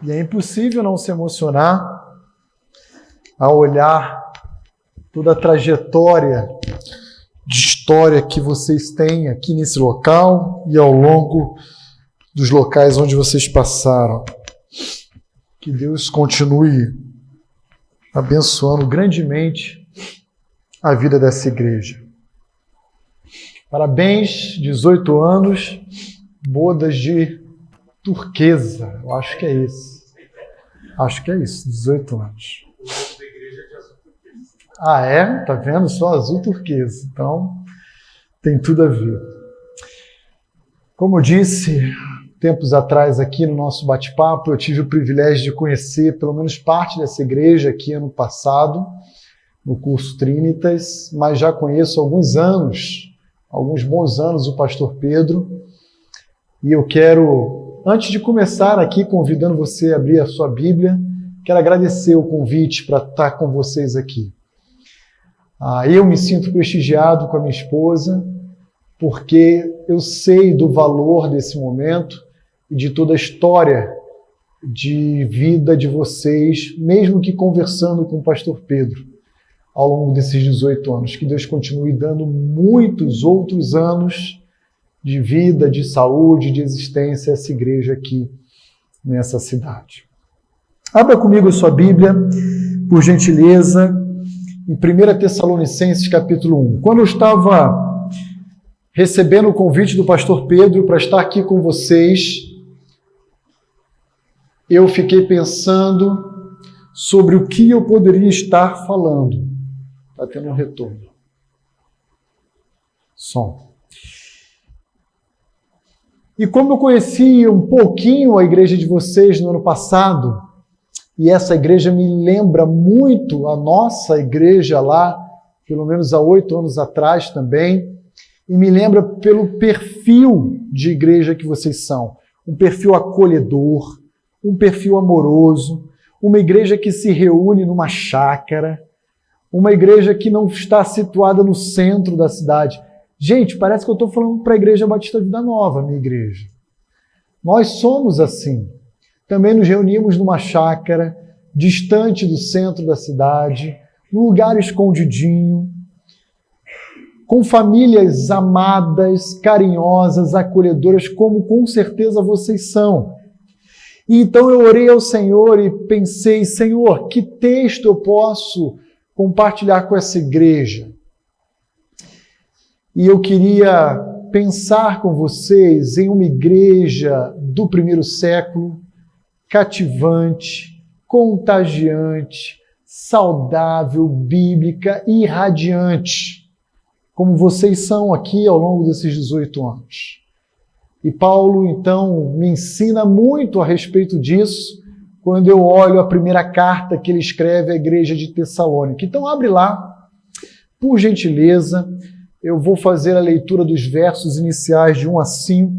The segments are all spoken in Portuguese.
E é impossível não se emocionar ao olhar toda a trajetória de história que vocês têm aqui nesse local e ao longo dos locais onde vocês passaram. Que Deus continue abençoando grandemente a vida dessa igreja. Parabéns, 18 anos, bodas de turquesa. Eu acho que é isso. Acho que é isso, 18 anos. Ah, é? Tá vendo? Só azul turquesa. Então, tem tudo a ver. Como eu disse, tempos atrás aqui no nosso bate-papo, eu tive o privilégio de conhecer pelo menos parte dessa igreja aqui ano passado, no curso Trinitas, mas já conheço há alguns bons anos, o pastor Pedro, e eu quero, antes de começar aqui, convidando você a abrir a sua Bíblia, quero agradecer o convite para estar com vocês aqui. Eu me sinto prestigiado com a minha esposa, porque eu sei do valor desse momento e de toda a história de vida de vocês, mesmo que conversando com o pastor Pedro ao longo desses 18 anos. Que Deus continue dando muitos outros anos de vida, de saúde, de existência a essa igreja aqui nessa cidade. Abra comigo a sua Bíblia, por gentileza, em 1 Tessalonicenses capítulo 1. Quando eu estava recebendo o convite do pastor Pedro para estar aqui com vocês, eu fiquei pensando sobre o que eu poderia estar falando. Está tendo um retorno. Som. E como eu conheci um pouquinho a igreja de vocês no ano passado, e essa igreja me lembra muito a nossa igreja lá, pelo menos há 8 anos atrás também, e me lembra pelo perfil de igreja que vocês são. Um perfil acolhedor, um perfil amoroso, uma igreja que se reúne numa chácara, uma igreja que não está situada no centro da cidade. Gente, parece que eu estou falando para a Igreja Batista Vida Nova, minha igreja. Nós somos assim. Também nos reunimos numa chácara, distante do centro da cidade, num lugar escondidinho, com famílias amadas, carinhosas, acolhedoras, como com certeza vocês são. E então eu orei ao Senhor e pensei, Senhor, que texto eu posso compartilhar com essa igreja? E eu queria pensar com vocês em uma igreja do primeiro século, cativante, contagiante, saudável, bíblica e radiante, como vocês são aqui ao longo desses 18 anos. E Paulo, então, me ensina muito a respeito disso quando eu olho a primeira carta que ele escreve à igreja de Tessalônica. Então, abre lá, por gentileza. Eu vou fazer a leitura dos versos iniciais de 1 a 5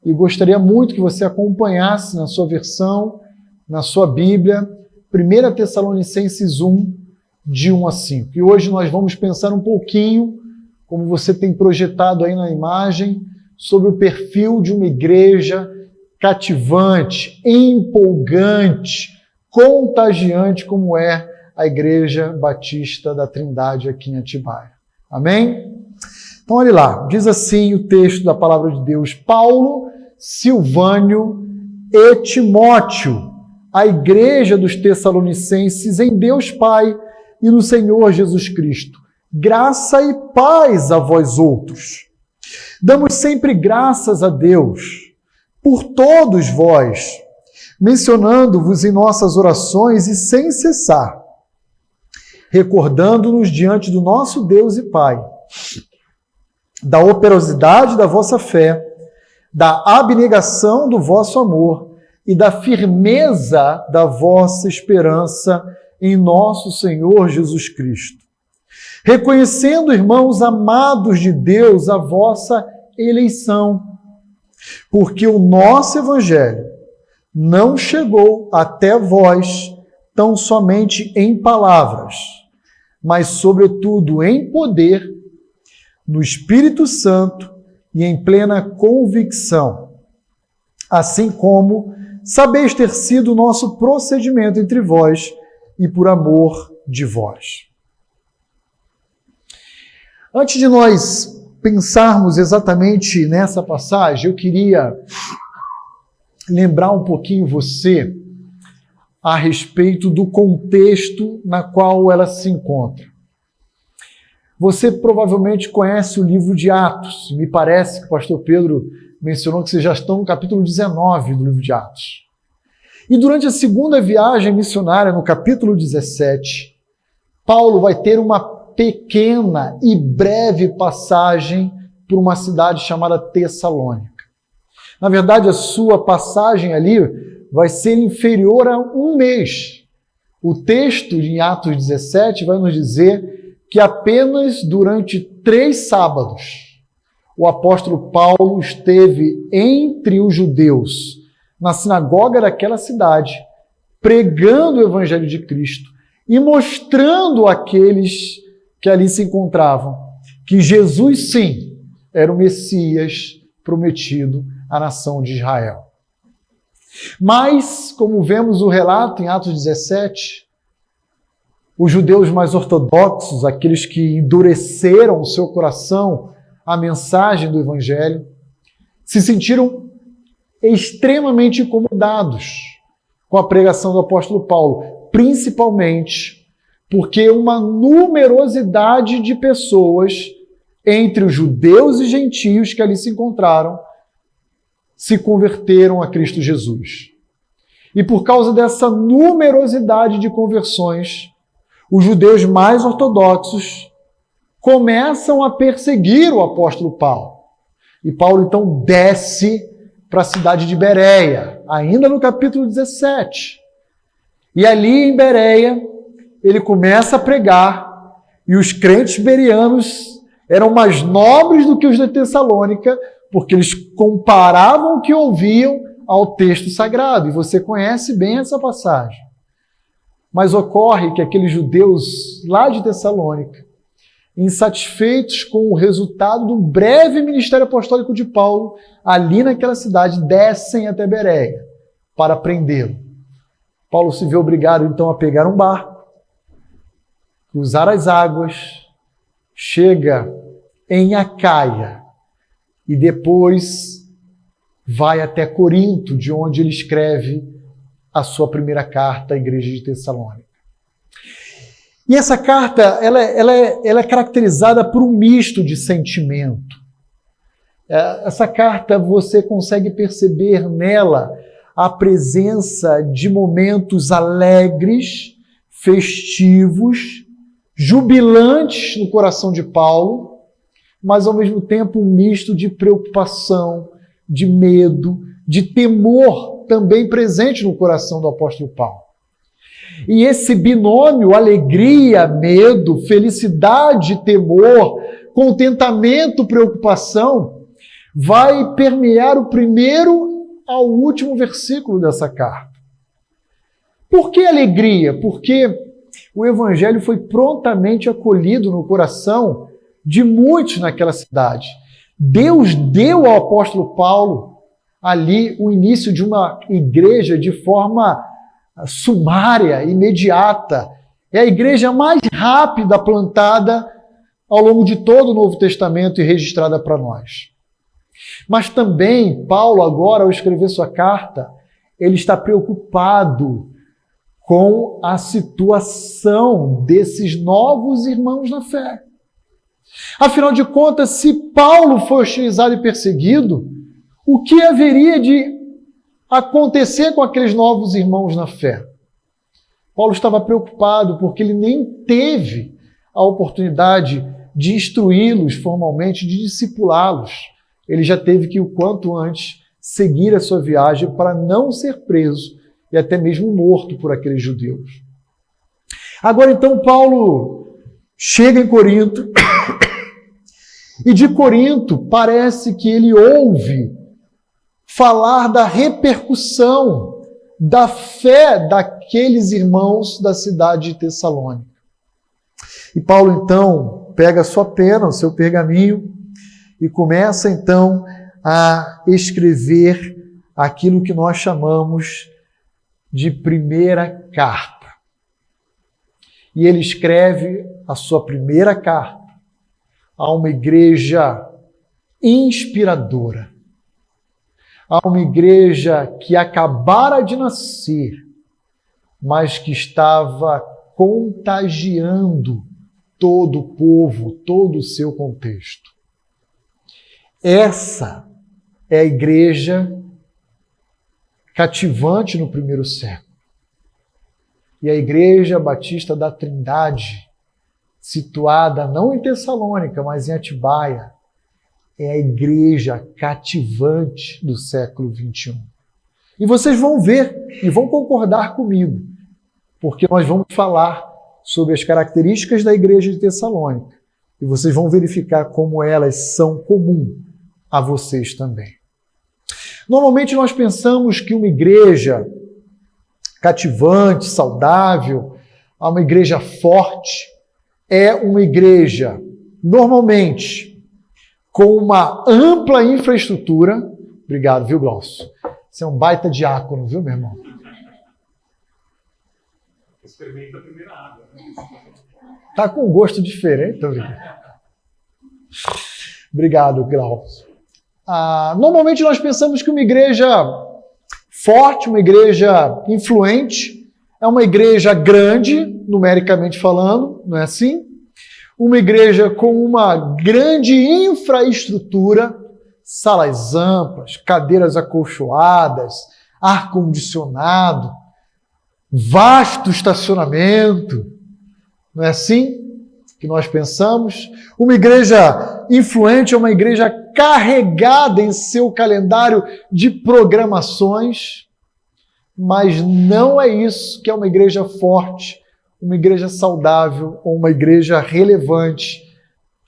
e gostaria muito que você acompanhasse na sua versão, na sua Bíblia, 1 Tessalonicenses 1, de 1 a 5. E hoje nós vamos pensar um pouquinho, como você tem projetado aí na imagem, sobre o perfil de uma igreja cativante, empolgante, contagiante, como é a Igreja Batista da Trindade aqui em Atibaia. Amém? Então, olha lá, diz assim o texto da palavra de Deus: Paulo, Silvânio e Timóteo, a igreja dos Tessalonicenses em Deus Pai e no Senhor Jesus Cristo. Graça e paz a vós outros. Damos sempre graças a Deus por todos vós, mencionando-vos em nossas orações e sem cessar, recordando-nos diante do nosso Deus e Pai, da operosidade da vossa fé, da abnegação do vosso amor e da firmeza da vossa esperança em nosso Senhor Jesus Cristo. Reconhecendo, irmãos amados de Deus, a vossa eleição, porque o nosso Evangelho não chegou até vós tão somente em palavras, mas sobretudo em poder, no Espírito Santo e em plena convicção, assim como sabeis ter sido o nosso procedimento entre vós e por amor de vós. Antes de nós pensarmos exatamente nessa passagem, eu queria lembrar um pouquinho você a respeito do contexto na qual ela se encontra. Você provavelmente conhece o livro de Atos. Me parece que o pastor Pedro mencionou que vocês já estão no capítulo 19 do livro de Atos. E durante a segunda viagem missionária, no capítulo 17, Paulo vai ter uma pequena e breve passagem por uma cidade chamada Tessalônica. Na verdade, a sua passagem ali vai ser inferior a um mês. O texto em Atos 17 vai nos dizer que apenas durante 3 sábados o apóstolo Paulo esteve entre os judeus, na sinagoga daquela cidade, pregando o evangelho de Cristo e mostrando àqueles que ali se encontravam que Jesus, sim, era o Messias prometido à nação de Israel. Mas, como vemos o relato em Atos 17, os judeus mais ortodoxos, aqueles que endureceram o seu coração à mensagem do Evangelho, se sentiram extremamente incomodados com a pregação do apóstolo Paulo, principalmente porque uma numerosidade de pessoas entre os judeus e gentios que ali se encontraram se converteram a Cristo Jesus. E por causa dessa numerosidade de conversões, os judeus mais ortodoxos começam a perseguir o apóstolo Paulo. E Paulo então desce para a cidade de Bereia, ainda no capítulo 17. E ali em Bereia, ele começa a pregar, e os crentes bereanos eram mais nobres do que os de Tessalônica, porque eles comparavam o que ouviam ao texto sagrado. E você conhece bem essa passagem. Mas ocorre que aqueles judeus lá de Tessalônica, insatisfeitos com o resultado do breve ministério apostólico de Paulo, ali naquela cidade, descem até Bereia para prendê-lo. Paulo se vê obrigado então a pegar um barco, cruzar as águas, chega em Acaia e depois vai até Corinto, de onde ele escreve a sua primeira carta à igreja de Tessalônica. E essa carta ela é caracterizada por um misto de sentimento. Essa carta você consegue perceber nela a presença de momentos alegres, festivos, jubilantes no coração de Paulo, mas ao mesmo tempo um misto de preocupação, de medo, de temor também presente no coração do apóstolo Paulo. E esse binômio, alegria, medo, felicidade, temor, contentamento, preocupação, vai permear o primeiro ao último versículo dessa carta. Por que alegria? Porque o evangelho foi prontamente acolhido no coração de muitos naquela cidade. Deus deu ao apóstolo Paulo ali o início de uma igreja de forma sumária, imediata. É a igreja mais rápida plantada ao longo de todo o Novo Testamento e registrada para nós. Mas também, Paulo, agora, ao escrever sua carta, ele está preocupado com a situação desses novos irmãos na fé. Afinal de contas, se Paulo foi hostilizado e perseguido, o que haveria de acontecer com aqueles novos irmãos na fé? Paulo estava preocupado porque ele nem teve a oportunidade de instruí-los formalmente, de discipulá-los. Ele já teve que, o quanto antes, seguir a sua viagem para não ser preso e até mesmo morto por aqueles judeus. Agora, então, Paulo chega em Corinto e de Corinto parece que ele ouve falar da repercussão da fé daqueles irmãos da cidade de Tessalônica. E Paulo, então, pega a sua pena, o seu pergaminho, e começa, então, a escrever aquilo que nós chamamos de primeira carta. E ele escreve a sua primeira carta a uma igreja inspiradora, a uma igreja que acabara de nascer, mas que estava contagiando todo o povo, todo o seu contexto. Essa é a igreja cativante no primeiro século. E a Igreja Batista da Trindade, situada não em Tessalônica, mas em Atibaia, é a igreja cativante do século XXI. E vocês vão ver e vão concordar comigo, porque nós vamos falar sobre as características da igreja de Tessalônica. E vocês vão verificar como elas são comuns a vocês também. Normalmente nós pensamos que uma igreja cativante, saudável, uma igreja forte, é uma igreja, normalmente, com uma ampla infraestrutura. Obrigado, viu, Glaucio? Você é um baita diácono, viu, meu irmão? Experimenta a primeira água. Tá com um gosto diferente, Obrigado, Glaucio. Normalmente nós pensamos que uma igreja forte, uma igreja influente, é uma igreja grande, numericamente falando, não é assim? Uma igreja com uma grande infraestrutura, salas amplas, cadeiras acolchoadas, ar-condicionado, vasto estacionamento, não é assim que nós pensamos? Uma igreja influente é uma igreja carregada em seu calendário de programações, mas não é isso que é uma igreja forte, uma igreja saudável ou uma igreja relevante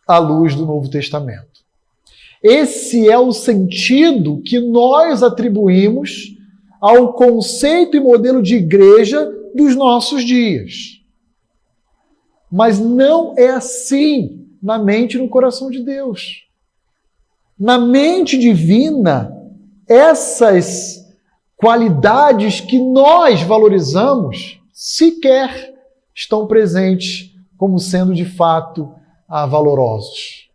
à luz do Novo Testamento. Esse é o sentido que nós atribuímos ao conceito e modelo de igreja dos nossos dias. Mas não é assim na mente e no coração de Deus. Na mente divina, essas qualidades que nós valorizamos sequer estão presentes como sendo de fato valorosos.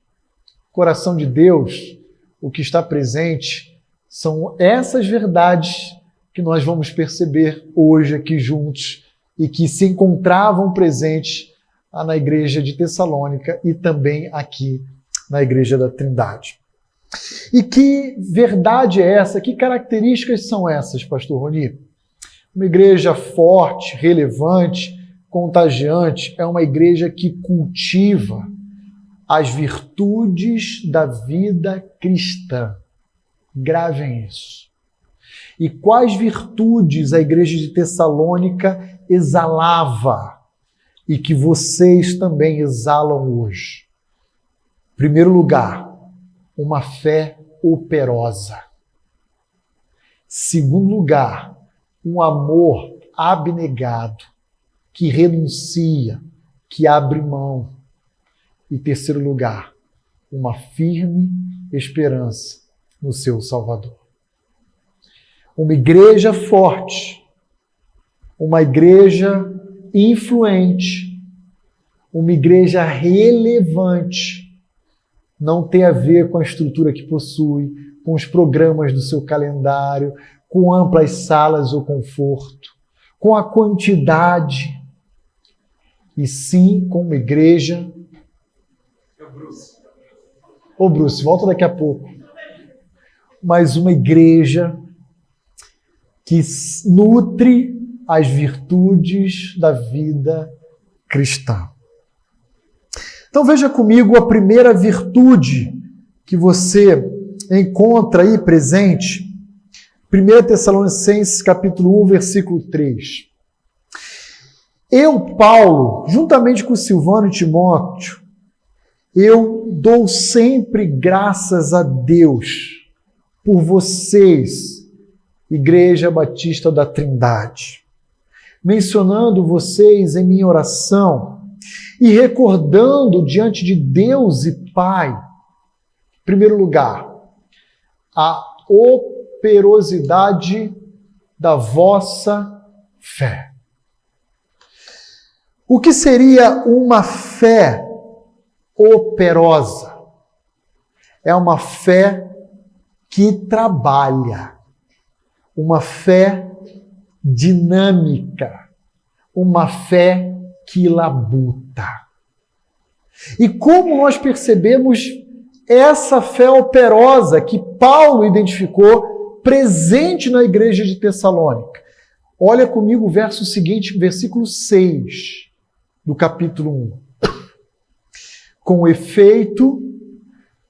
Coração de Deus, o que está presente são essas verdades que nós vamos perceber hoje aqui juntos e que se encontravam presentes na igreja de Tessalônica e também aqui na igreja da Trindade. E que verdade é essa? Que características são essas, pastor Roni? Uma igreja forte, relevante, contagiante, é uma igreja que cultiva as virtudes da vida cristã. Gravem isso. E quais virtudes a igreja de Tessalônica exalava e que vocês também exalam hoje? Em primeiro lugar, uma fé operosa. Segundo lugar, um amor abnegado, que renuncia, que abre mão. E terceiro lugar, uma firme esperança no seu Salvador. Uma igreja forte, uma igreja influente, uma igreja relevante, não tem a ver com a estrutura que possui, com os programas do seu calendário, com amplas salas ou conforto, com a quantidade, e sim com uma igreja... Ô Bruce, volta daqui a pouco. Mas uma igreja que nutre as virtudes da vida cristã. Então veja comigo a primeira virtude que você encontra aí presente, 1 Tessalonicenses capítulo 1, versículo 3. Eu, Paulo, juntamente com Silvano e Timóteo, eu dou sempre graças a Deus por vocês, Igreja Batista da Trindade, mencionando vocês em minha oração e recordando diante de Deus e Pai, em primeiro lugar, a operosidade da vossa fé. O que seria uma fé operosa? É uma fé que trabalha, uma fé dinâmica, uma fé que labuta. E como nós percebemos essa fé operosa que Paulo identificou presente na igreja de Tessalônica? Olha comigo o verso seguinte, versículo 6 do capítulo 1. Com efeito,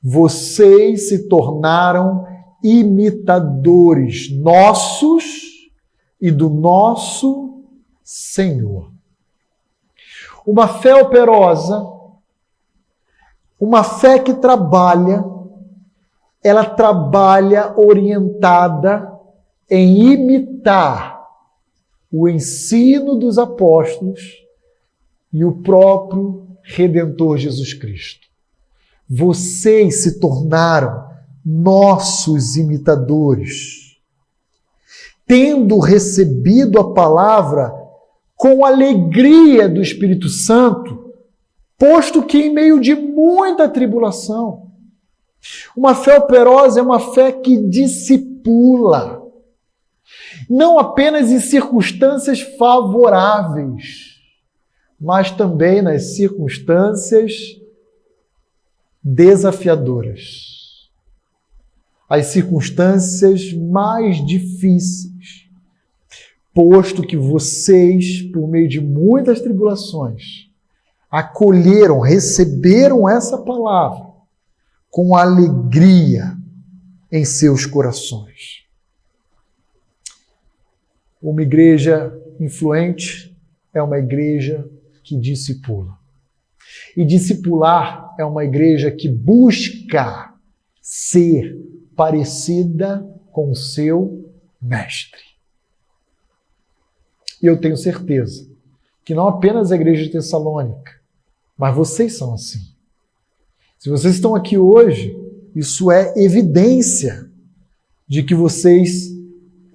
vocês se tornaram imitadores nossos e do nosso Senhor. Uma fé operosa, uma fé que trabalha, ela trabalha orientada em imitar o ensino dos apóstolos e o próprio Redentor Jesus Cristo. Vocês se tornaram nossos imitadores, tendo recebido a palavra com alegria do Espírito Santo, posto que em meio de muita tribulação. Uma fé operosa é uma fé que discipula, não apenas em circunstâncias favoráveis, mas também nas circunstâncias desafiadoras, as circunstâncias mais difíceis, posto que vocês, por meio de muitas tribulações, acolheram, receberam essa palavra com alegria em seus corações. Uma igreja influente é uma igreja que discipula. E discipular é uma igreja que busca ser parecida com o seu mestre. E eu tenho certeza que não apenas a igreja de Tessalônica, mas vocês são assim. Se vocês estão aqui hoje, isso é evidência de que vocês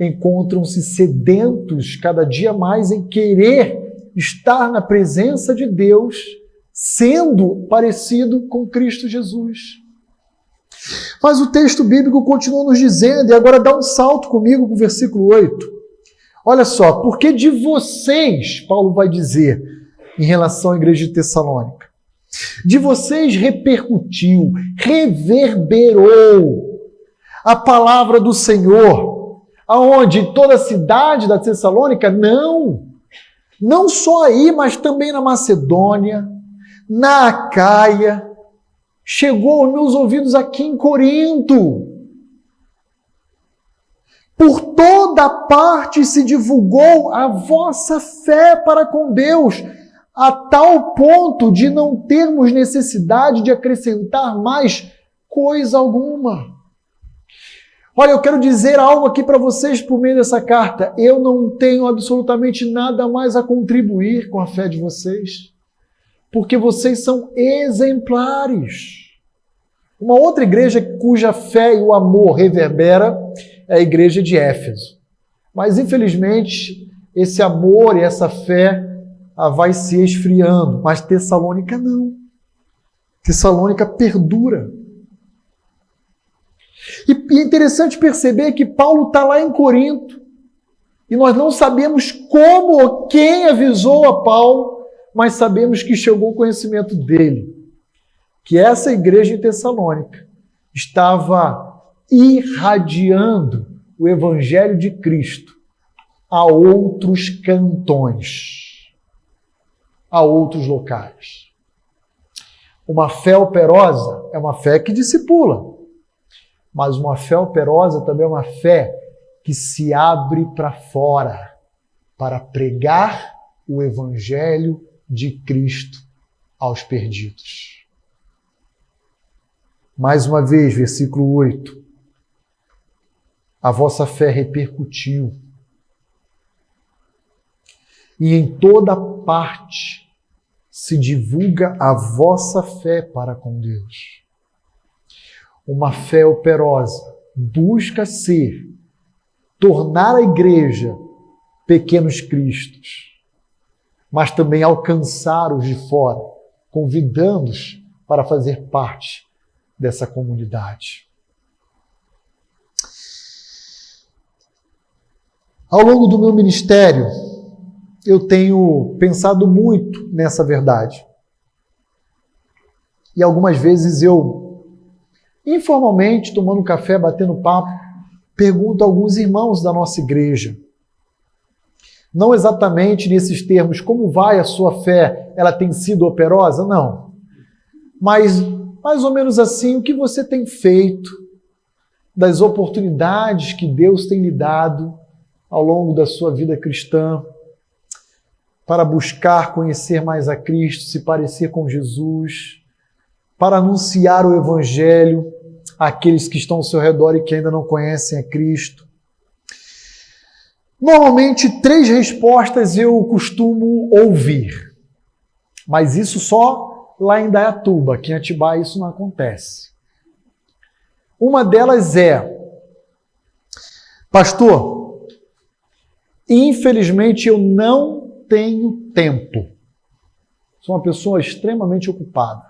encontram-se sedentos cada dia mais em querer estar na presença de Deus, sendo parecido com Cristo Jesus. Mas o texto bíblico continua nos dizendo, e agora dá um salto comigo para o versículo 8. Olha só, porque de vocês, Paulo vai dizer em relação à igreja de Tessalônica, de vocês repercutiu, reverberou a palavra do Senhor, aonde toda a cidade da Tessalônica, não só aí, mas também na Macedônia, na Acaia, chegou aos meus ouvidos aqui em Corinto. Por toda parte se divulgou a vossa fé para com Deus, a tal ponto de não termos necessidade de acrescentar mais coisa alguma. Olha, eu quero dizer algo aqui para vocês por meio dessa carta. Eu não tenho absolutamente nada mais a contribuir com a fé de vocês, porque vocês são exemplares. Uma outra igreja cuja fé e o amor reverbera é a igreja de Éfeso. Mas, infelizmente, esse amor e essa fé vai se esfriando. Mas Tessalônica não. Tessalônica perdura. E é interessante perceber que Paulo está lá em Corinto e nós não sabemos como ou quem avisou a Paulo, mas sabemos que chegou o conhecimento dele, que essa igreja em Tessalônica estava irradiando o Evangelho de Cristo a outros cantões, a outros locais. Uma fé operosa é uma fé que discipula, mas uma fé operosa também é uma fé que se abre para fora para pregar o Evangelho de Cristo aos perdidos. Mais uma vez, versículo 8. A vossa fé repercutiu. E em toda parte se divulga a vossa fé para com Deus. Uma fé operosa busca ser tornar a igreja pequenos cristos, mas também alcançar os de fora, convidando-os para fazer parte dessa comunidade. Ao longo do meu ministério, eu tenho pensado muito nessa verdade. E algumas vezes eu, informalmente, tomando café, batendo papo, pergunto a alguns irmãos da nossa igreja, não exatamente nesses termos, como vai a sua fé, ela tem sido operosa? Não. Mas, mais ou menos assim, o que você tem feito das oportunidades que Deus tem lhe dado ao longo da sua vida cristã para buscar conhecer mais a Cristo, se parecer com Jesus, para anunciar o Evangelho àqueles que estão ao seu redor e que ainda não conhecem a Cristo? Normalmente, 3 respostas eu costumo ouvir, mas isso só lá em Indaiatuba, aqui em Atibaia isso não acontece. Uma delas é: pastor, infelizmente eu não tenho tempo. Sou uma pessoa extremamente ocupada.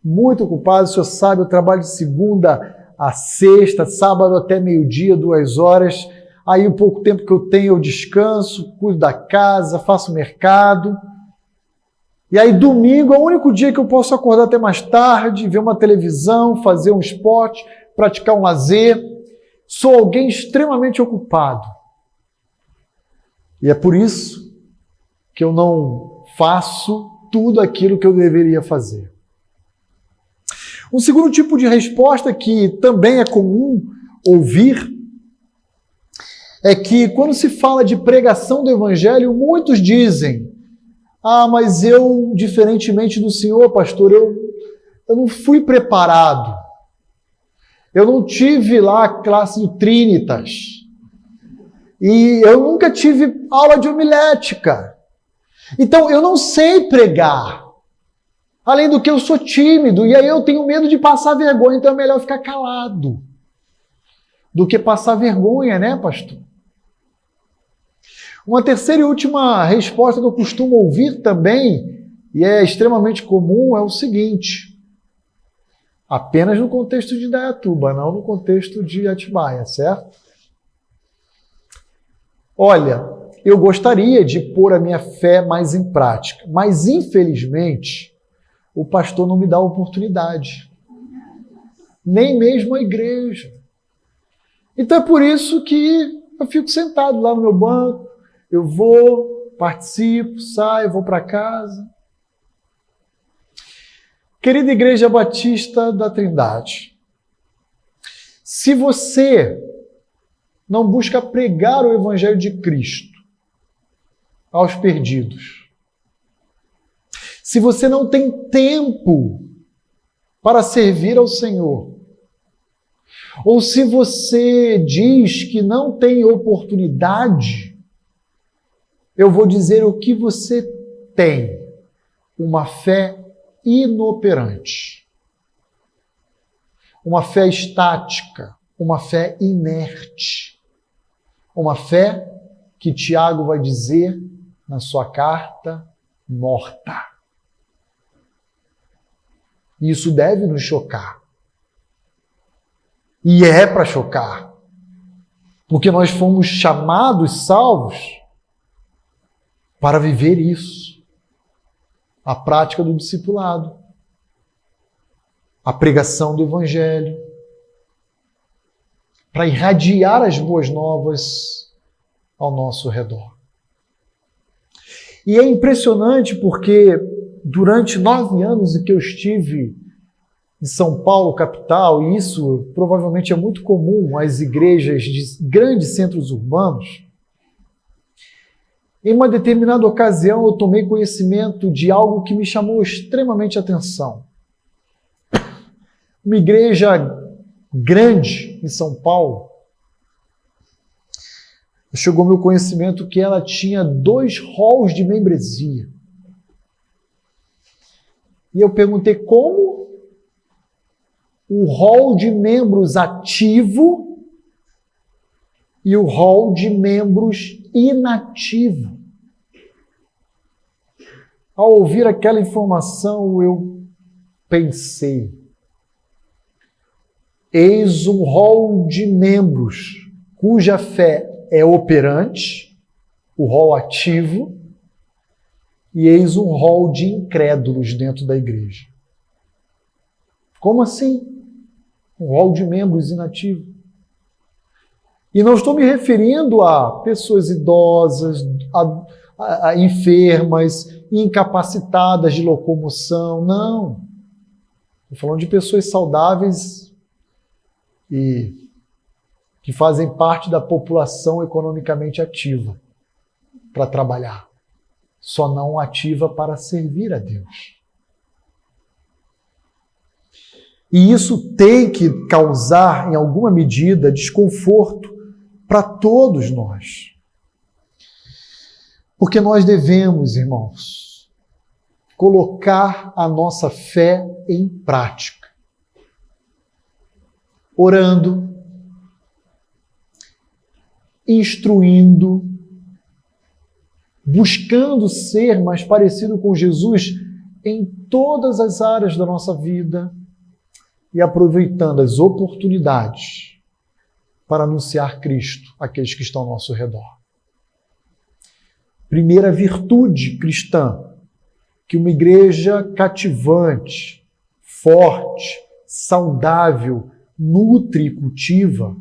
Muito ocupada, o senhor sabe, eu trabalho de segunda a sexta, sábado até meio-dia, 2 horas. Aí o pouco tempo que eu tenho eu descanso, cuido da casa, faço mercado. E aí domingo é o único dia que eu posso acordar até mais tarde, ver uma televisão, fazer um esporte, praticar um lazer. Sou alguém extremamente ocupado. E é por isso que eu não faço tudo aquilo que eu deveria fazer. Um segundo tipo de resposta que também é comum ouvir é que quando se fala de pregação do Evangelho, muitos dizem: ah, mas eu, diferentemente do senhor, pastor, eu não fui preparado. Eu não tive lá a classe do Trinitas. E eu nunca tive aula de homilética. Então, eu não sei pregar. Além do que eu sou tímido, e aí eu tenho medo de passar vergonha, então é melhor ficar calado do que passar vergonha, né, pastor? Uma terceira e última resposta que eu costumo ouvir também, e é extremamente comum, é o seguinte: apenas no contexto de Indaiatuba, não no contexto de Atibaia, certo? Olha, eu gostaria de pôr a minha fé mais em prática, mas infelizmente o pastor não me dá oportunidade, nem mesmo a igreja. Então é por isso que eu fico sentado lá no meu banco, eu vou, participo, saio, vou para casa. Querida Igreja Batista da Trindade, se você não busca pregar o Evangelho de Cristo aos perdidos, se você não tem tempo para servir ao Senhor, ou se você diz que não tem oportunidade, eu vou dizer o que você tem: uma fé inoperante, uma fé estática, uma fé inerte, uma fé que Tiago vai dizer na sua carta, morta. Isso deve nos chocar. E é para chocar, porque nós fomos chamados, salvos, para viver isso. A prática do discipulado, a pregação do Evangelho, para irradiar as boas novas ao nosso redor. E é impressionante porque durante 9 anos em que eu estive em São Paulo, capital, e isso provavelmente é muito comum às igrejas de grandes centros urbanos, em uma determinada ocasião eu tomei conhecimento de algo que me chamou extremamente a atenção. Uma igreja grande em São Paulo, chegou ao meu conhecimento que ela tinha 2 halls de membresia. E eu perguntei como o hall de membros ativo e o rol de membros inativo. Ao ouvir aquela informação, eu pensei, eis um rol de membros cuja fé é operante, o rol ativo, e eis um rol de incrédulos dentro da igreja. Como assim? Um rol de membros inativo. E não estou me referindo a pessoas idosas, a enfermas, incapacitadas de locomoção, não. Estou falando de pessoas saudáveis e que fazem parte da população economicamente ativa para trabalhar, só não ativa para servir a Deus. E isso tem que causar, em alguma medida, desconforto para todos nós. Porque nós devemos, irmãos, colocar a nossa fé em prática. Orando, instruindo, buscando ser mais parecido com Jesus em todas as áreas da nossa vida e aproveitando as oportunidades para anunciar Cristo àqueles que estão ao nosso redor. Primeira virtude cristã, que uma igreja cativante, forte, saudável, nutre e cultiva,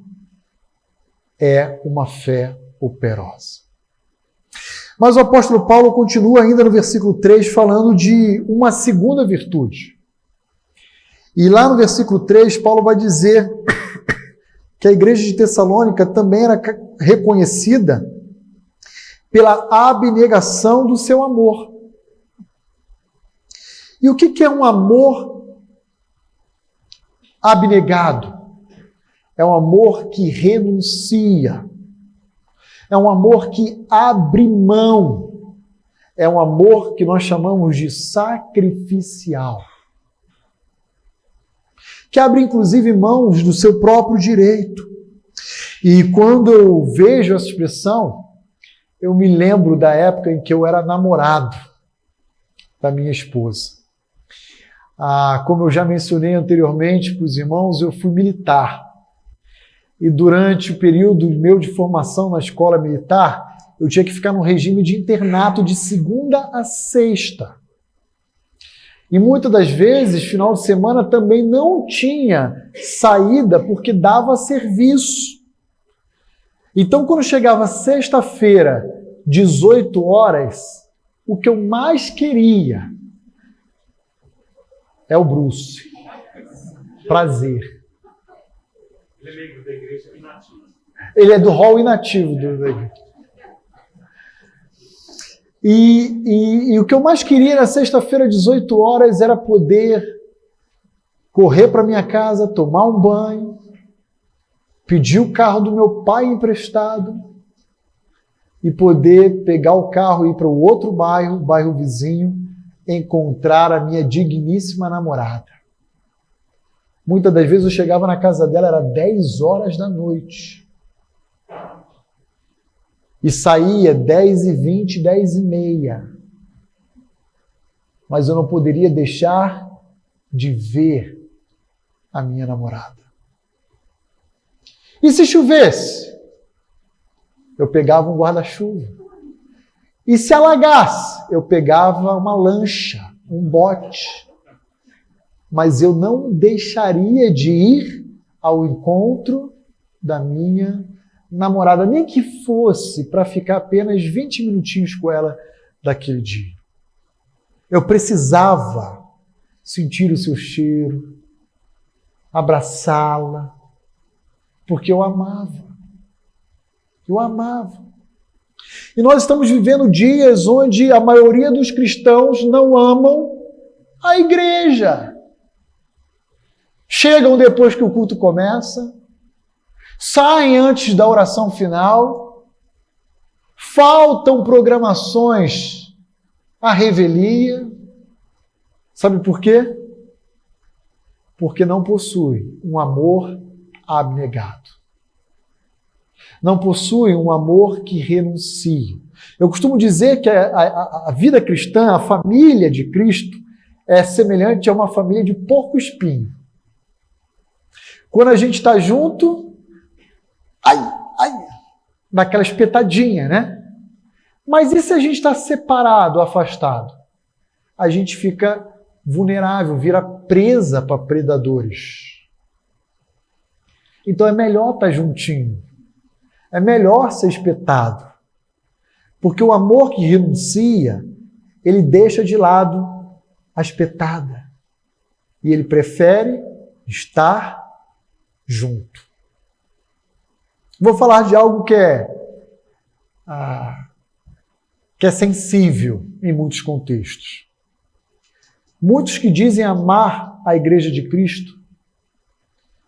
é uma fé operosa. Mas o apóstolo Paulo continua ainda no versículo 3 falando de uma segunda virtude. E lá no versículo 3, Paulo vai dizer que a igreja de Tessalônica também era reconhecida pela abnegação do seu amor. E o que é um amor abnegado? É um amor que renuncia. É um amor que abre mão. É um amor que nós chamamos de sacrificial. Que abre inclusive mãos do seu próprio direito. E quando eu vejo essa expressão, eu me lembro da época em que eu era namorado da minha esposa. Como eu já mencionei anteriormente para os irmãos, eu fui militar. E durante o período meu de formação na escola militar, eu tinha que ficar num regime de internato de segunda a sexta. E muitas das vezes, final de semana, também não tinha saída porque dava serviço. Então, quando chegava sexta-feira, 18 horas, o que eu mais queria é o Bruce. Prazer. Ele é membro da igreja inativo. Ele é do rol inativo da igreja. E o que eu mais queria na sexta-feira, 18 horas, era poder correr para minha casa, tomar um banho, pedir o carro do meu pai emprestado e poder pegar o carro e ir para o outro bairro, bairro vizinho, encontrar a minha digníssima namorada. Muitas das vezes eu chegava na casa dela, era 10 horas da noite. E saía 10h20, 10h30. Mas eu não poderia deixar de ver a minha namorada. E se chovesse? Eu pegava um guarda-chuva. E se alagasse? Eu pegava uma lancha, um bote. Mas eu não deixaria de ir ao encontro da minha namorada, nem que fosse para ficar apenas 20 minutinhos com ela daquele dia. Eu precisava sentir o seu cheiro, abraçá-la, porque eu amava. Eu amava. E nós estamos vivendo dias onde a maioria dos cristãos não amam a igreja. Chegam depois que o culto começa, saem antes da oração final, faltam programações à revelia. Sabe por quê? Porque não possui um amor abnegado. não possuem um amor que renuncia. Eu costumo dizer que a vida cristã, a família de Cristo, é semelhante a uma família de porco-espinho. Quando a gente está junto, dá aquela espetadinha, né? Mas e se a gente está separado, afastado? A gente fica vulnerável, vira presa para predadores. Então é melhor estar juntinho. É melhor ser espetado. Porque o amor que renuncia, ele deixa de lado a espetada. E ele prefere estar junto. Vou falar de algo que é sensível em muitos contextos. Muitos que dizem amar a Igreja de Cristo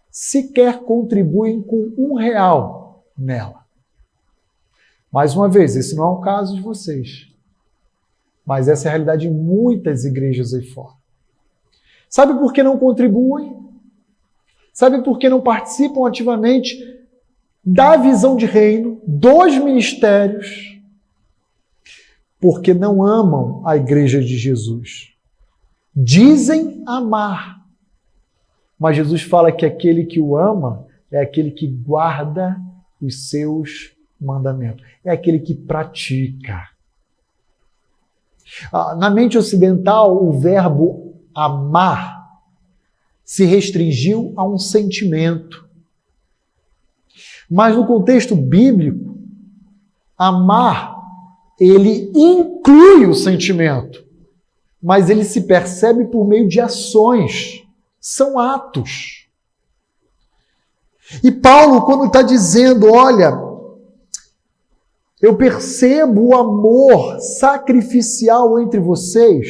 sequer contribuem com R$1 nela. Mais uma vez, esse não é um caso de vocês. Mas essa é a realidade em muitas igrejas aí fora. Sabe por que não contribuem? Sabe por que não participam ativamente da visão de reino, dos ministérios? Porque não amam a Igreja de Jesus. Dizem amar. Mas Jesus fala que aquele que o ama é aquele que guarda os seus mandamentos. É aquele que pratica. Na mente ocidental, o verbo amar se restringiu a um sentimento. Mas no contexto bíblico, amar, ele inclui o sentimento, mas ele se percebe por meio de ações, são atos. E Paulo, quando está dizendo, olha, eu percebo o amor sacrificial entre vocês,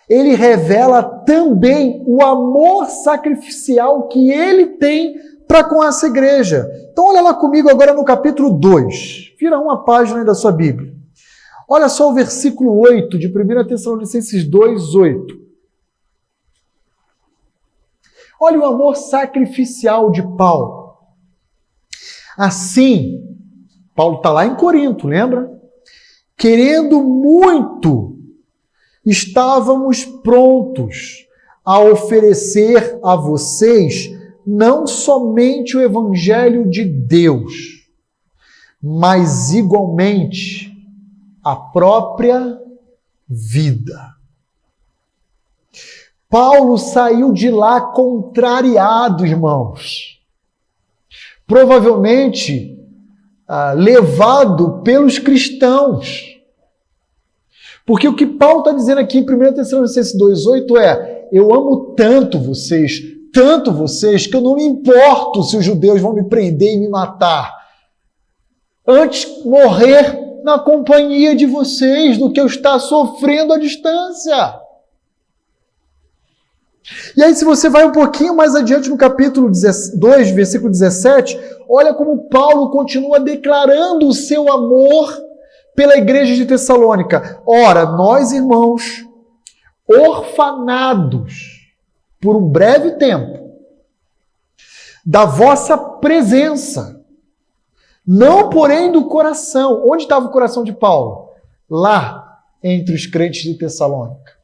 ele revela também o amor sacrificial que ele tem para com essa igreja. Então olha lá comigo agora no capítulo 2. Vira uma página aí da sua Bíblia. Olha só o versículo 8 de 1 Tessalonicenses 2, 8. Olha o amor sacrificial de Paulo. Assim, Paulo está lá em Corinto, lembra? Querendo muito, estávamos prontos a oferecer a vocês não somente o Evangelho de Deus, mas igualmente a própria vida. Paulo saiu de lá contrariado, irmãos. Provavelmente levado pelos cristãos. Porque o que Paulo está dizendo aqui em 1 Tessalonicenses 2,8 é: eu amo tanto vocês, que eu não me importo se os judeus vão me prender e me matar. Antes morrer na companhia de vocês do que eu estar sofrendo à distância. E aí, se você vai um pouquinho mais adiante no capítulo 2, versículo 17, olha como Paulo continua declarando o seu amor pela igreja de Tessalônica. Ora, nós, irmãos, orfanados por um breve tempo da vossa presença, não porém do coração. Onde estava o coração de Paulo? Lá, entre os crentes de Tessalônica.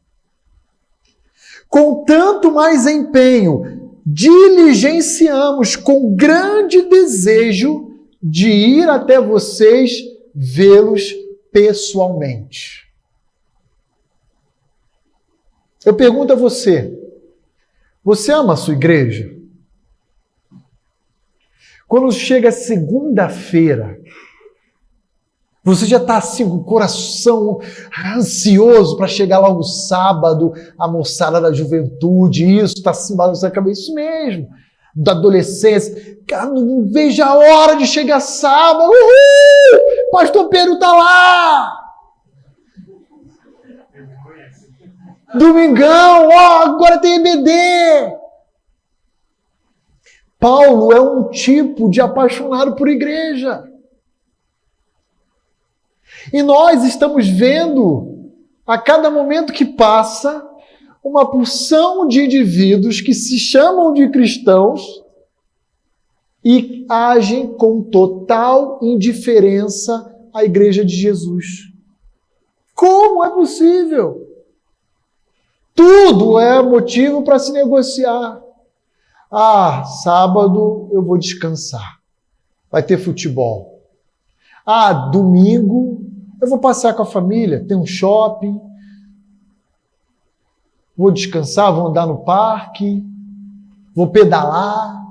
Com tanto mais empenho, diligenciamos com grande desejo de ir até vocês vê-los pessoalmente. Eu pergunto a você, você ama a sua igreja? Quando chega segunda-feira, você já está assim, com o coração ansioso para chegar logo sábado, a moçada da juventude, isso, está assim, balançando a cabeça, isso mesmo, da adolescência. Cara, não vejo a hora de chegar sábado, uhul! Pastor Pedro está lá! Domingão, ó, agora tem EBD! Paulo é um tipo de apaixonado por igreja. E nós estamos vendo, a cada momento que passa, uma porção de indivíduos que se chamam de cristãos, e agem com total indiferença à Igreja de Jesus. Como é possível? Tudo é motivo para se negociar. Ah, sábado eu vou descansar. Vai ter futebol. Ah, domingo eu vou passear com a família, tem um shopping. Vou descansar, vou andar no parque, vou pedalar.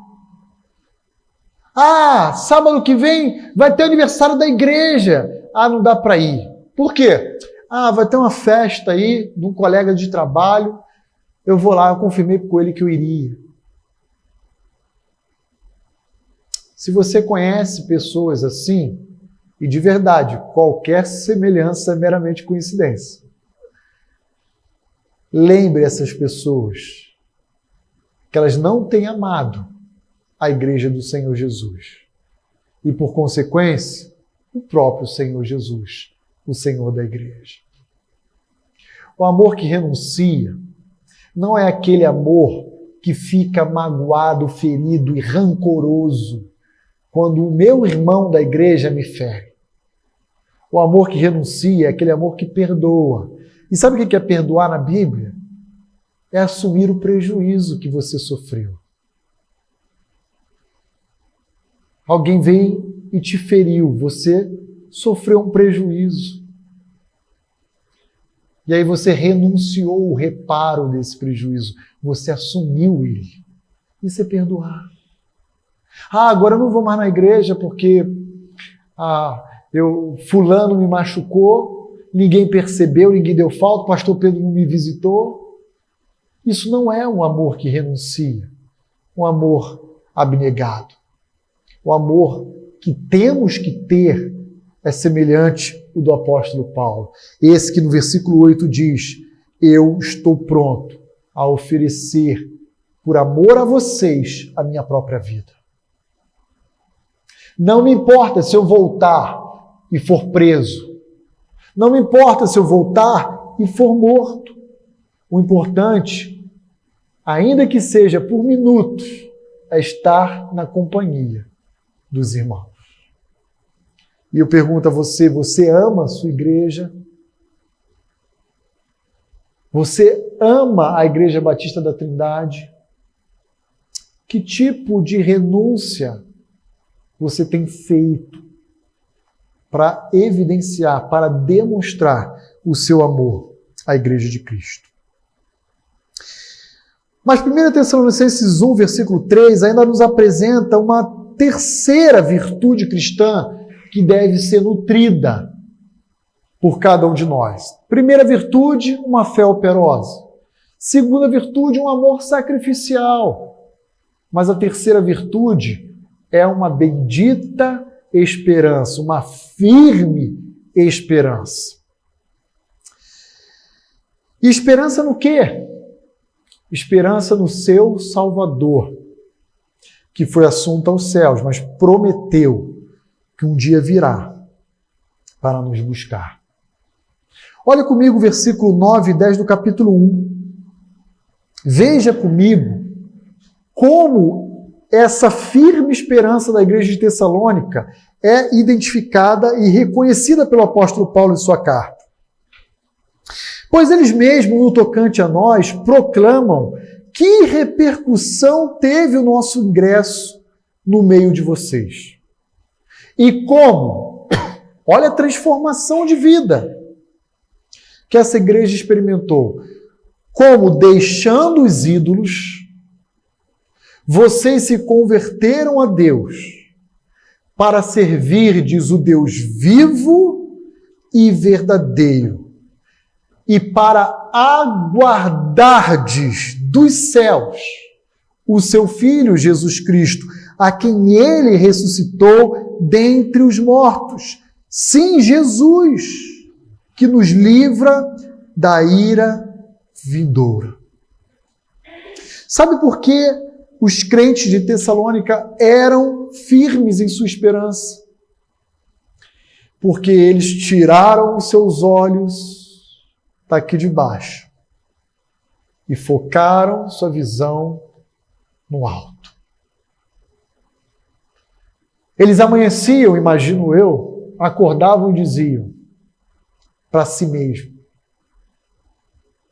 Ah, sábado que vem vai ter aniversário da igreja. Ah, não dá para ir. Por quê? Ah, vai ter uma festa aí de um colega de trabalho. Eu vou lá, eu confirmei com ele que eu iria. Se você conhece pessoas assim, e de verdade, qualquer semelhança é meramente coincidência. Lembre essas pessoas que elas não têm amado a igreja do Senhor Jesus. E, por consequência, o próprio Senhor Jesus, o Senhor da igreja. O amor que renuncia não é aquele amor que fica magoado, ferido e rancoroso quando o meu irmão da igreja me fere. O amor que renuncia é aquele amor que perdoa. E sabe o que é perdoar na Bíblia? É assumir o prejuízo que você sofreu. Alguém veio e te feriu, você sofreu um prejuízo. E aí você renunciou o reparo desse prejuízo, você assumiu ele. Isso é perdoar. Ah, agora eu não vou mais na igreja porque fulano me machucou, ninguém percebeu, ninguém deu falta, o pastor Pedro não me visitou. Isso não é um amor que renuncia, um amor abnegado. O amor que temos que ter é semelhante ao do apóstolo Paulo. Esse que no versículo 8 diz: eu estou pronto a oferecer, por amor a vocês, a minha própria vida. Não me importa se eu voltar e for preso. Não me importa se eu voltar e for morto. O importante, ainda que seja por minutos, é estar na companhia dos irmãos. E eu pergunto a você, você ama a sua igreja? Você ama a Igreja Batista da Trindade? Que tipo de renúncia você tem feito para evidenciar, para demonstrar o seu amor à Igreja de Cristo? Mas 1 Tessalonicenses 1, versículo 3, ainda nos apresenta uma terceira virtude cristã que deve ser nutrida por cada um de nós. Primeira virtude, uma fé operosa. Segunda virtude, um amor sacrificial. Mas a terceira virtude é uma bendita esperança, uma firme esperança. E esperança no quê? Esperança no seu Salvador, que foi assunto aos céus, mas prometeu que um dia virá para nos buscar. Olha comigo o versículo 9 e 10 do capítulo 1. Veja comigo como essa firme esperança da igreja de Tessalônica é identificada e reconhecida pelo apóstolo Paulo em sua carta. Pois eles mesmos, no tocante a nós, proclamam que repercussão teve o nosso ingresso no meio de vocês. E como? Olha a transformação de vida que essa igreja experimentou. Como, deixando os ídolos, vocês se converteram a Deus para servirdes o Deus vivo e verdadeiro e para aguardardes dos céus o seu Filho Jesus Cristo, a quem ele ressuscitou dentre os mortos. Sim, Jesus, que nos livra da ira vindoura. Sabe por que os crentes de Tessalônica eram firmes em sua esperança? Porque eles tiraram os seus olhos daqui de baixo e focaram sua visão no alto. Eles amanheciam, imagino eu, acordavam e diziam para si mesmo: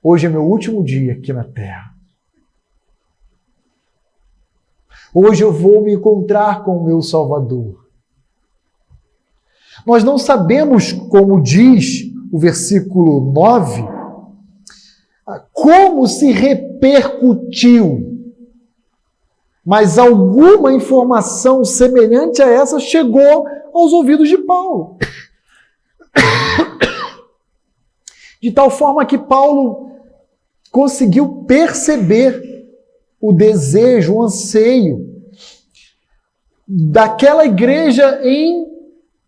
hoje é meu último dia aqui na terra. Hoje eu vou me encontrar com o meu Salvador. Nós não sabemos, como diz o versículo 9, como se repercutiu, mas alguma informação semelhante a essa chegou aos ouvidos de Paulo. De tal forma que Paulo conseguiu perceber o desejo, o anseio daquela igreja em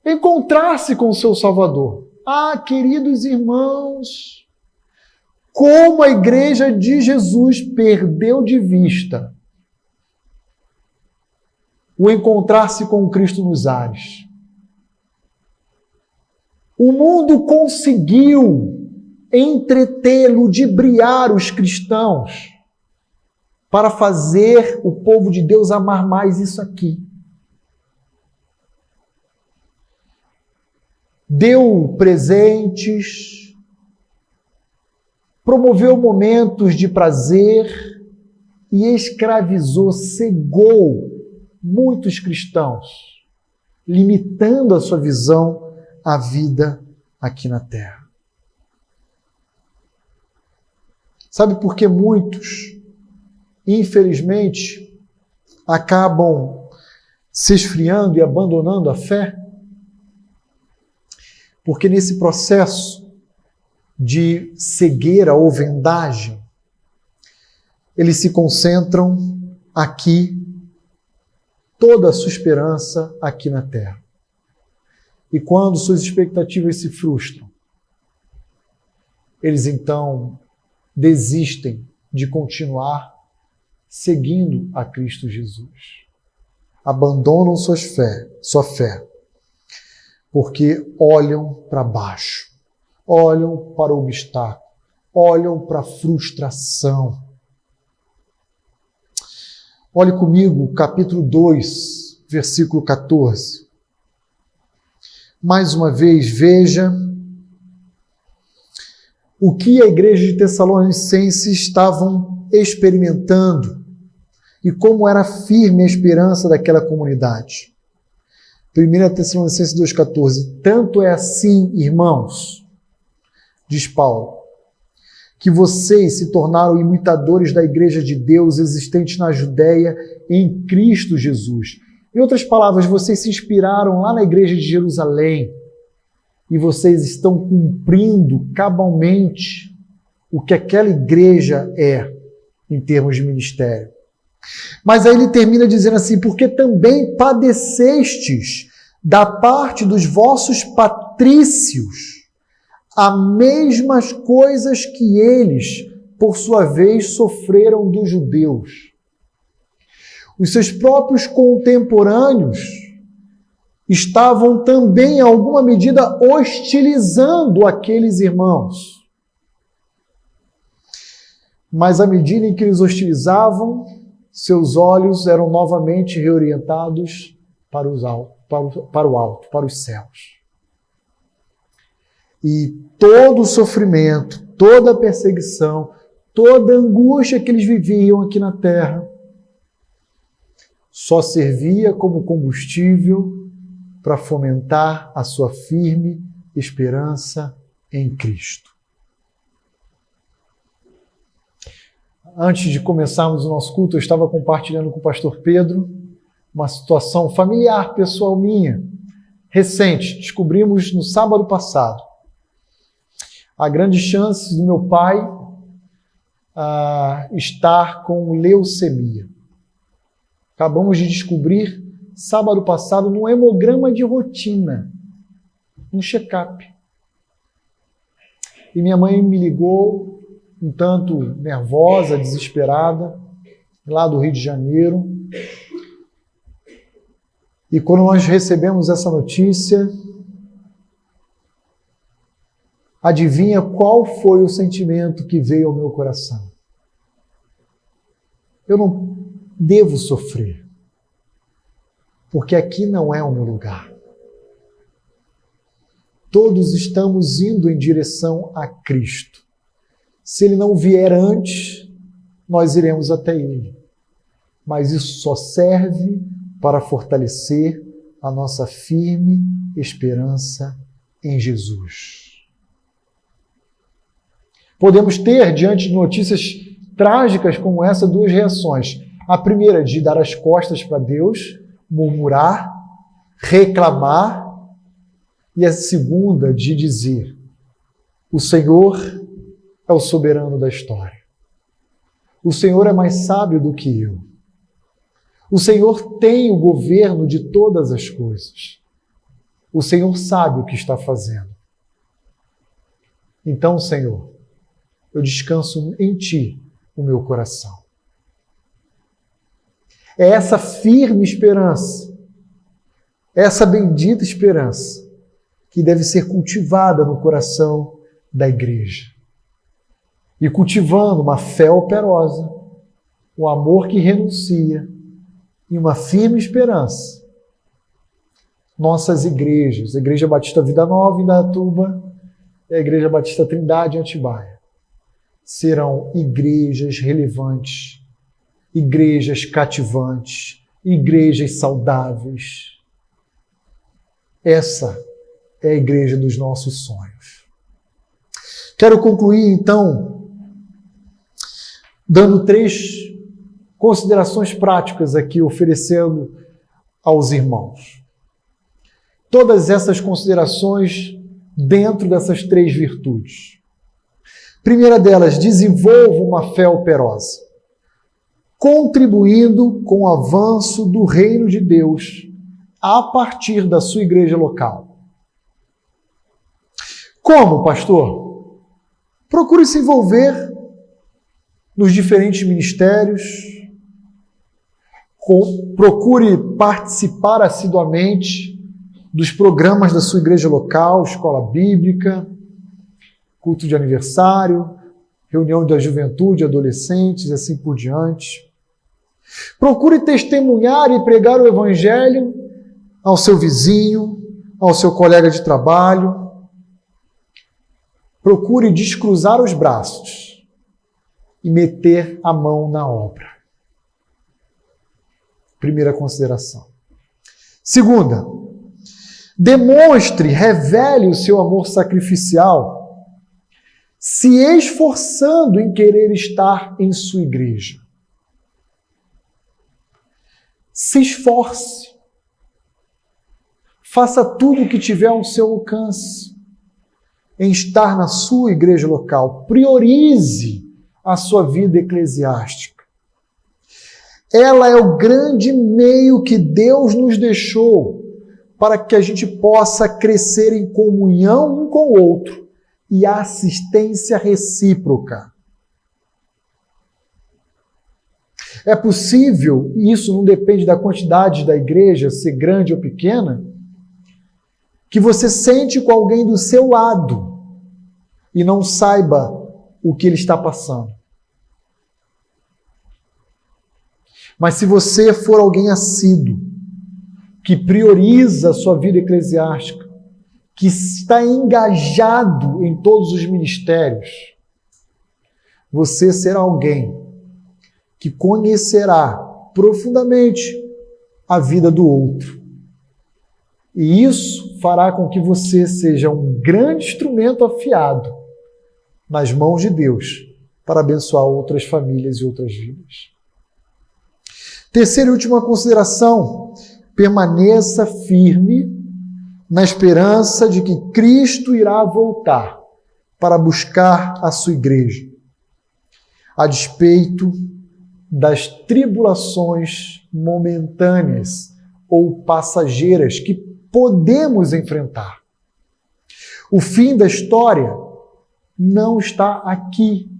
encontrar-se com o seu Salvador. Ah, queridos irmãos, como a igreja de Jesus perdeu de vista o encontrar-se com Cristo nos ares. O mundo conseguiu entreter, ludibriar os cristãos para fazer o povo de Deus amar mais isso aqui. Deu presentes, promoveu momentos de prazer e escravizou, cegou muitos cristãos, limitando a sua visão à vida aqui na terra. Sabe por que muitos, infelizmente, acabam se esfriando e abandonando a fé? Porque nesse processo de cegueira ou vendagem, eles se concentram aqui, toda a sua esperança aqui na terra. E quando suas expectativas se frustram, eles então desistem de continuar seguindo a Cristo Jesus. Abandonam sua fé, porque olham para baixo, olham para o obstáculo, olham para a frustração. Olhe comigo, capítulo 2, versículo 14. Mais uma vez, veja o que a igreja de Tessalonicenses estavam experimentando e como era firme a esperança daquela comunidade. 1 Tessalonicenses 2,14. Tanto é assim, irmãos, diz Paulo, que vocês se tornaram imitadores da igreja de Deus existente na Judéia em Cristo Jesus. Em outras palavras, vocês se inspiraram lá na igreja de Jerusalém e vocês estão cumprindo cabalmente o que aquela igreja é em termos de ministério. Mas aí ele termina dizendo assim: porque também padecestes da parte dos vossos patrícios as mesmas coisas que eles, por sua vez, sofreram dos judeus. Os seus próprios contemporâneos estavam também, em alguma medida, hostilizando aqueles irmãos. Mas à medida em que eles hostilizavam, seus olhos eram novamente reorientados para o alto, para os céus. E todo o sofrimento, toda a perseguição, toda a angústia que eles viviam aqui na terra só servia como combustível para fomentar a sua firme esperança em Cristo. Antes de começarmos o nosso culto, eu estava compartilhando com o pastor Pedro uma situação familiar, pessoal minha, recente. Descobrimos no sábado passado a grande chance do meu pai estar com leucemia. Acabamos de descobrir sábado passado num hemograma de rotina, um check-up. E minha mãe me ligou, um tanto nervosa, desesperada, lá do Rio de Janeiro. E quando nós recebemos essa notícia, adivinha qual foi o sentimento que veio ao meu coração? Eu não devo sofrer. porque aqui não é o meu lugar. Todos estamos indo em direção a Cristo. Se Ele não vier antes, nós iremos até Ele. Mas isso só serve para fortalecer a nossa firme esperança em Jesus. Podemos ter, diante de notícias trágicas como essa, duas reações. A primeira, de dar as costas para Deus, murmurar, reclamar. E a segunda, de dizer: o Senhor é o soberano da história. O Senhor é mais sábio do que eu. O Senhor tem o governo de todas as coisas. O Senhor sabe o que está fazendo. Então, Senhor, eu descanso em Ti o meu coração. É essa firme esperança, essa bendita esperança, que deve ser cultivada no coração da igreja. E cultivando uma fé operosa, um amor que renuncia e uma firme esperança, nossas igrejas, a Igreja Batista Vida Nova em Indaiatuba e a Igreja Batista Trindade em Atibaia, serão igrejas relevantes, igrejas cativantes, igrejas saudáveis. Essa é a igreja dos nossos sonhos. Quero concluir, então, dando 3 considerações práticas aqui, oferecendo aos irmãos. Todas essas considerações dentro dessas 3 virtudes. Primeira delas, desenvolva uma fé operosa, contribuindo com o avanço do reino de Deus a partir da sua igreja local. Como, pastor? Procure se envolver nos diferentes ministérios, procure participar assiduamente dos programas da sua igreja local, escola bíblica, culto de aniversário, reunião da juventude, adolescentes e assim por diante. Procure testemunhar e pregar o evangelho ao seu vizinho, ao seu colega de trabalho. Procure descruzar os braços e meter a mão na obra. Primeira consideração. Segunda, demonstre, revele o seu amor sacrificial, se esforçando em querer estar em sua igreja. Se esforce. Faça tudo o que tiver ao seu alcance em estar na sua igreja local. Priorize a sua vida eclesiástica. Ela é o grande meio que Deus nos deixou para que a gente possa crescer em comunhão um com o outro e assistência recíproca. É possível, e isso não depende da quantidade da igreja ser grande ou pequena, que você sente com alguém do seu lado e não saiba o que ele está passando. Mas se você for alguém assíduo, que prioriza a sua vida eclesiástica, que está engajado em todos os ministérios, você será alguém que conhecerá profundamente a vida do outro. E isso fará com que você seja um grande instrumento afiado nas mãos de Deus para abençoar outras famílias e outras vidas. Terceira e última consideração, permaneça firme na esperança de que Cristo irá voltar para buscar a sua igreja, a despeito das tribulações momentâneas ou passageiras que podemos enfrentar. O fim da história não está aqui.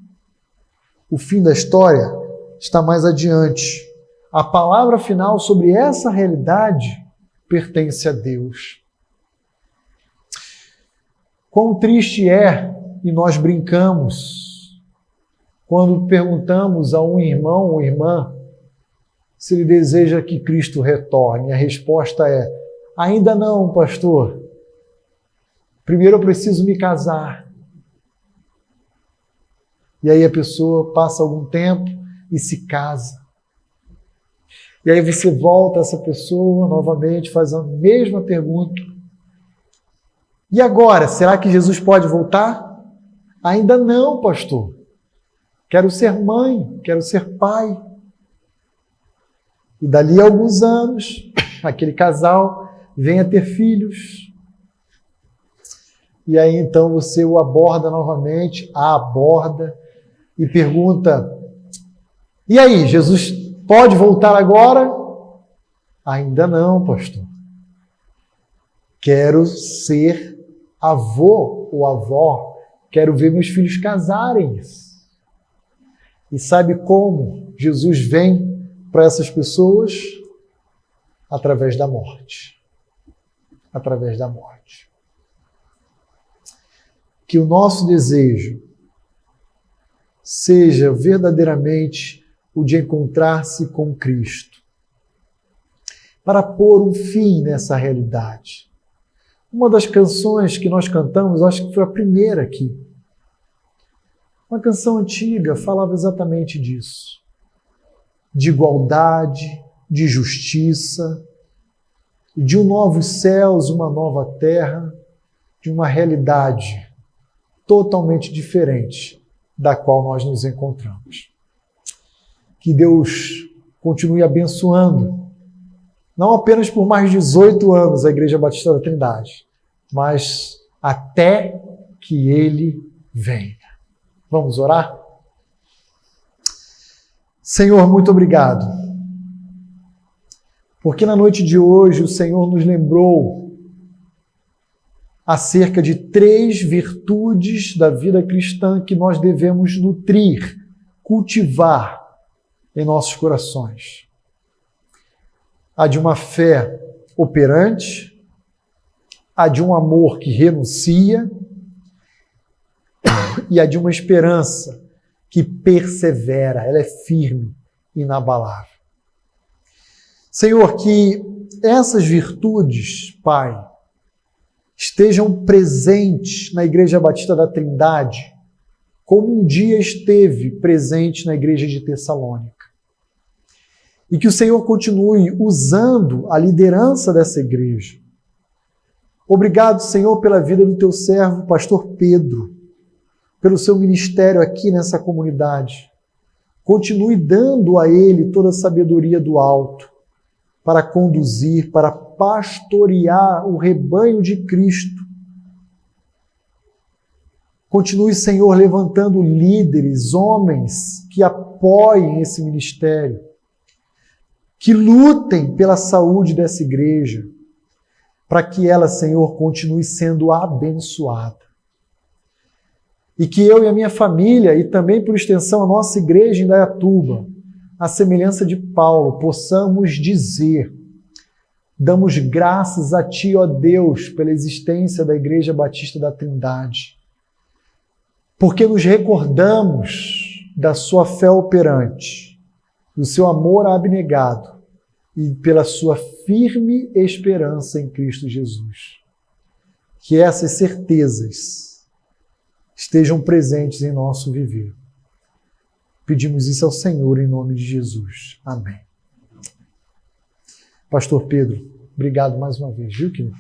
O fim da história está mais adiante. A palavra final sobre essa realidade pertence a Deus. Quão triste é, e nós brincamos, quando perguntamos a um irmão ou irmã se ele deseja que Cristo retorne. A resposta é: ainda não, pastor. Primeiro eu preciso me casar. E aí a pessoa passa algum tempo e se casa. E aí você volta a essa pessoa novamente, faz a mesma pergunta. E agora, será que Jesus pode voltar? Ainda não, pastor. Quero ser mãe, quero ser pai. E dali a alguns anos, aquele casal vem a ter filhos. E aí então você o aborda novamente, a aborda e pergunta: e aí, Jesus pode voltar agora? Ainda não, pastor. Quero ser avô ou avó, quero ver meus filhos casarem. E sabe como Jesus vem para essas pessoas? Através da morte. Através da morte. Que o nosso desejo seja verdadeiramente o de encontrar-se com Cristo, para pôr um fim nessa realidade. Uma das canções que nós cantamos, acho que foi a primeira aqui, uma canção antiga, falava exatamente disso. De igualdade, de justiça, de um novo céus, uma nova terra, de uma realidade totalmente diferente da qual nós nos encontramos. Que Deus continue abençoando, não apenas por mais 18 anos a Igreja Batista da Trindade, mas até que Ele venha. Vamos orar? Senhor, muito obrigado, porque na noite de hoje o Senhor nos lembrou acerca de 3 virtudes da vida cristã que nós devemos nutrir, cultivar em nossos corações. A de uma fé operante, a de um amor que renuncia e a de uma esperança que persevera, ela é firme, inabalável. Senhor, que essas virtudes, Pai, estejam presentes na Igreja Batista da Trindade, como um dia esteve presente na Igreja de Tessalônica. E que o Senhor continue usando a liderança dessa igreja. Obrigado, Senhor, pela vida do teu servo, pastor Pedro, pelo seu ministério aqui nessa comunidade. Continue dando a ele toda a sabedoria do alto para conduzir, para pastorear o rebanho de Cristo. Continue, Senhor, levantando líderes, homens que apoiem esse ministério, que lutem pela saúde dessa igreja, para que ela, Senhor, continue sendo abençoada. E que eu e a minha família, e também por extensão a nossa igreja em Indaiatuba, à semelhança de Paulo, possamos dizer: damos graças a Ti, ó Deus, pela existência da Igreja Batista da Trindade, porque nos recordamos da sua fé operante, do seu amor abnegado e pela sua firme esperança em Cristo Jesus. Que essas certezas estejam presentes em nosso viver. Pedimos isso ao Senhor em nome de Jesus. Amém. Pastor Pedro, obrigado mais uma vez, viu, querido?